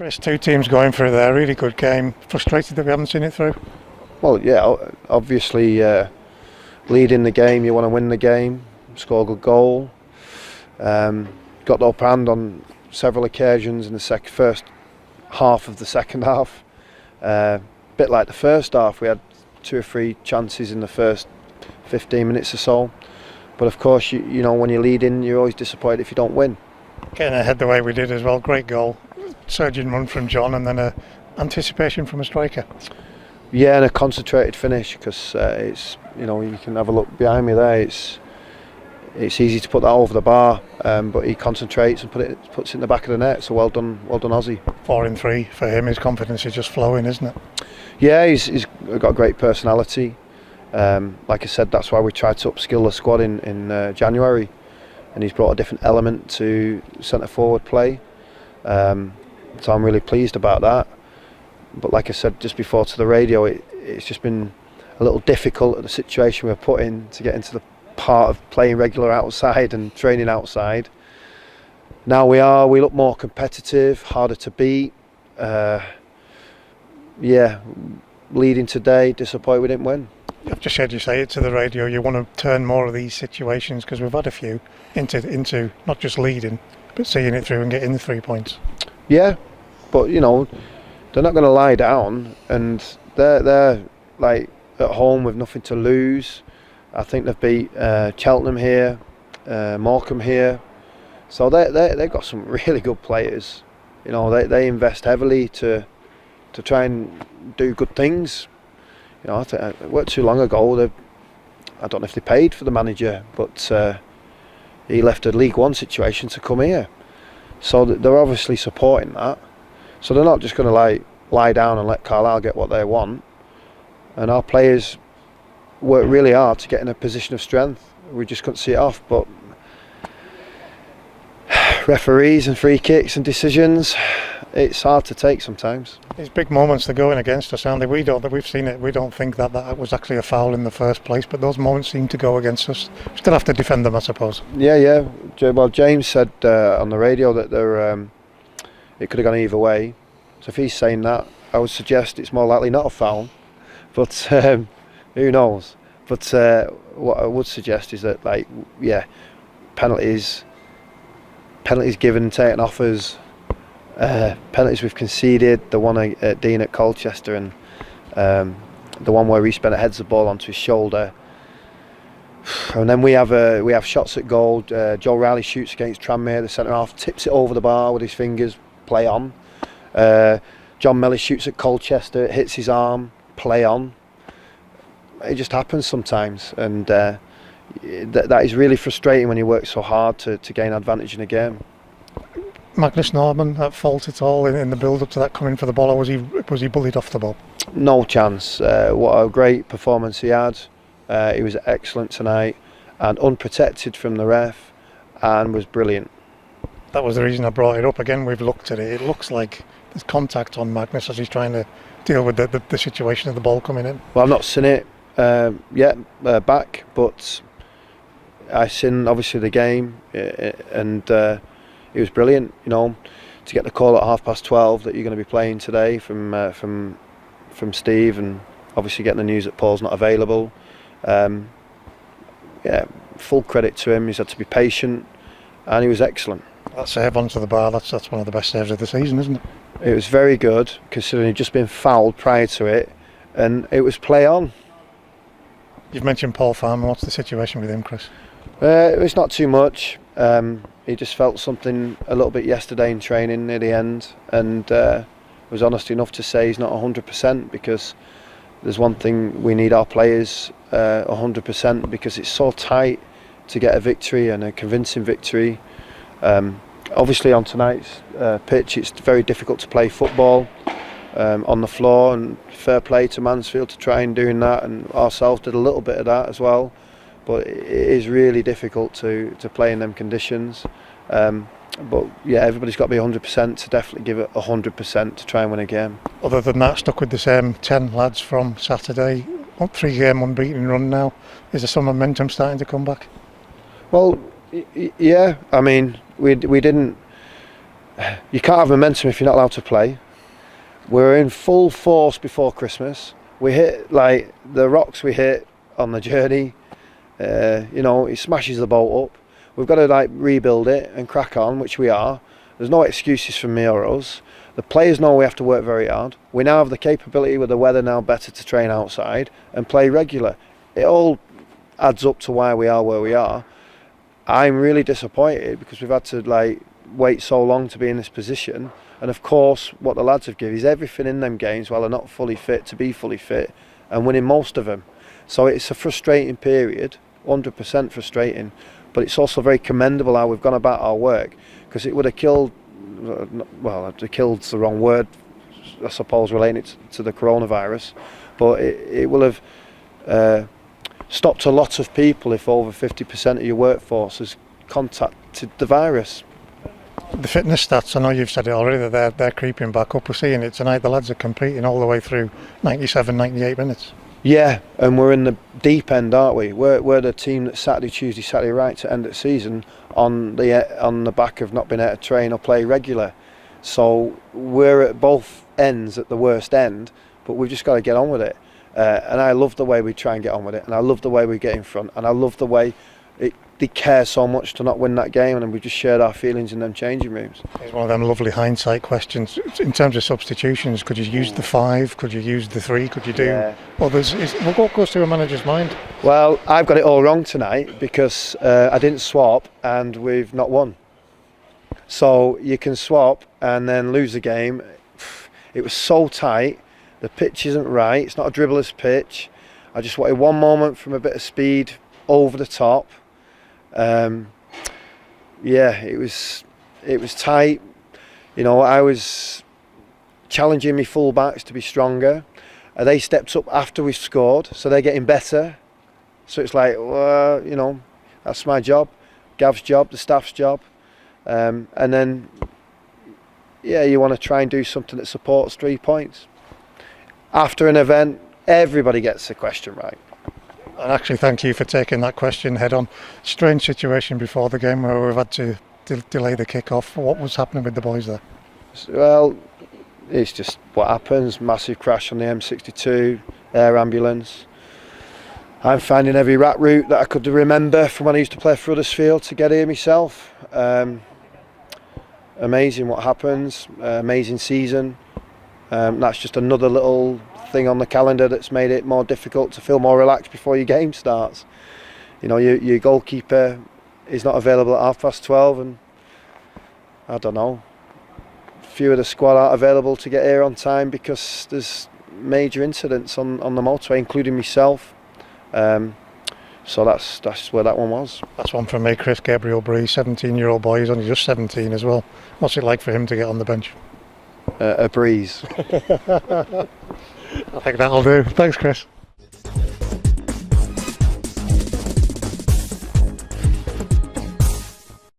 Chris, two teams going through there, really good game. Frustrated that we haven't seen it through? Well, yeah, obviously leading the game, you want to win the game, score a good goal. Got the upper hand on several occasions in the first half of the second half. Bit like the first half, we had 2 or 3 chances in the first 15 minutes or so. But of course, you know, when you're leading, you're always disappointed if you don't win. Getting ahead the way we did as well, great goal. Surging run from John and then a anticipation from a striker. Yeah, and a concentrated finish, because it's, you know, you can have a look behind me there. It's easy to put that over the bar, but he concentrates and puts it in the back of the net. So well done Ozzy. 4 in 3 for him. His confidence is just flowing, isn't it? Yeah, he's got a great personality. Like I said, that's why we tried to upskill the squad in January, and he's brought a different element to centre forward play. So I'm really pleased about that. But like I said just before to the radio, it's just been a little difficult at the situation we're put in to get into the part of playing regular outside and training outside. Now we look more competitive, harder to beat. Yeah, leading today, disappointed we didn't win. I've just heard you say it to the radio, you want to turn more of these situations, because we've had a few, into not just leading, but seeing it through and getting the 3 points. Yeah, but you know, they're not going to lie down, and they're like at home with nothing to lose. I think they've beat Cheltenham here, Morecambe here, so they've got some really good players. You know, they invest heavily to try and do good things. You know, I think it weren't too long ago. I don't know if they paid for the manager, but he left a League One situation to come here. So they're obviously supporting that. So they're not just going to lie down and let Carlisle get what they want. And our players work really hard to get in a position of strength. We just couldn't see it off. But referees and free kicks and decisions, it's hard to take sometimes. These big moments that go in against us, Andy, we've seen it. We don't think that was actually a foul in the first place, but those moments seem to go against us. We still have to defend them, I suppose. Yeah. Well, James said on the radio that it could have gone either way. So if he's saying that, I would suggest it's more likely not a foul. But who knows? But what I would suggest is that, penalties given and taken off us. Penalties we've conceded, the one at Dean at Colchester, and the one where Reece Bennett heads the ball onto his shoulder. And then we have shots at goal. Joe Riley shoots against Tranmere, the centre half, tips it over the bar with his fingers, play on. John Mellis shoots at Colchester, it hits his arm, play on. It just happens sometimes, and that is really frustrating when you work so hard to gain advantage in a game. Magnus Norman at fault at all in the build-up to that coming for the ball, or was he bullied off the ball? No chance. What a great performance he had. He was excellent tonight and unprotected from the ref, and was brilliant. That was the reason I brought it up. Again, we've looked at it. It looks like there's contact on Magnus as he's trying to deal with the situation of the ball coming in. Well, I've not seen it yet back, but I've seen obviously the game, and it was brilliant. You know, to get the call at 12:30 that you're going to be playing today from Steve, and obviously getting the news that Paul's not available. Yeah, full credit to him. He's had to be patient, and he was excellent. That save onto the bar, that's one of the best saves of the season, isn't it? It was very good, considering he'd just been fouled prior to it, and it was play on. You've mentioned Paul Farmer. What's the situation with him, Chris? It's not too much. He just felt something a little bit yesterday in training near the end, and was honest enough to say he's not 100%, because there's one thing, we need our players 100%, because it's so tight to get a victory, and a convincing victory. Obviously on tonight's pitch it's very difficult to play football on the floor, and fair play to Mansfield to try and doing that, and ourselves did a little bit of that as well, but it is really difficult to play in them conditions. But yeah, everybody's got to be 100% to definitely give it 100% to try and win a game. Other than that, stuck with the same 10 lads from Saturday, 3-game unbeaten run now. Is there some momentum starting to come back? Well, yeah, I mean, we didn't you can't have momentum if you're not allowed to play. We're in full force before Christmas. We hit like the rocks we hit on the journey. You know, he smashes the boat up. We've got to like rebuild it and crack on, which we are. There's no excuses from me or us. The players know we have to work very hard. We now have the capability with the weather now better to train outside and play regular. It all adds up to why we are where we are. I'm really disappointed because we've had to like wait so long to be in this position. And of course, what the lads have given is everything in them games while they're not fully fit to be fully fit and winning most of them. So it's a frustrating period, 100% frustrating. But it's also very commendable how we've gone about our work, because it would have killed, well, killed's the wrong word, I suppose, relating it to the coronavirus, but it will have stopped a lot of people if over 50% of your workforce has contacted the virus. The fitness stats, I know you've said it already, that they're creeping back up. We're seeing it tonight. The lads are competing all the way through 97, 98 minutes. Yeah, and we're in the deep end, aren't we? We're the team that's Saturday, Tuesday, Saturday, right to end the season on the back of not being able to train or play regular. So we're at both ends at the worst end, but we've just got to get on with it. And I love the way we try and get on with it, and I love the way we get in front, and I love the way they care so much to not win that game, and we've just shared our feelings in them changing rooms. It's one of them lovely hindsight questions. In terms of substitutions, could you use the 5? Could you use the 3? Could you do? Yeah. Well, what goes through a manager's mind? Well, I've got it all wrong tonight because I didn't swap and we've not won. So you can swap and then lose the game. It was so tight. The pitch isn't right. It's not a dribbler's pitch. I just wanted one moment from a bit of speed over the top. Yeah, it was tight. You know, I was challenging my full-backs to be stronger. They stepped up after we scored, so they're getting better. So it's like, well, you know, that's my job, Gav's job, the staff's job. And then, yeah, you want to try and do something that supports 3 points. After an event, everybody gets the question right. And actually, thank you for taking that question head on. Strange situation before the game where we've had to delay the kick-off. What was happening with the boys there? Well, it's just what happens. Massive crash on the M62, air ambulance. I'm finding every rat route that I could remember from when I used to play for Huddersfield to get here myself. Amazing what happens, amazing season. That's just another little thing on the calendar that's made it more difficult to feel more relaxed before your game starts. You know, your goalkeeper is not available at 12:30, and I don't know, a few of the squad aren't available to get here on time because there's major incidents on the motorway, including myself. So that's where that one was. That's one from me, Chris Gabriel Bree, 17-year-old boy. He's only just 17 as well. What's it like for him to get on the bench? A breeze. I think that'll do. Thanks, Chris.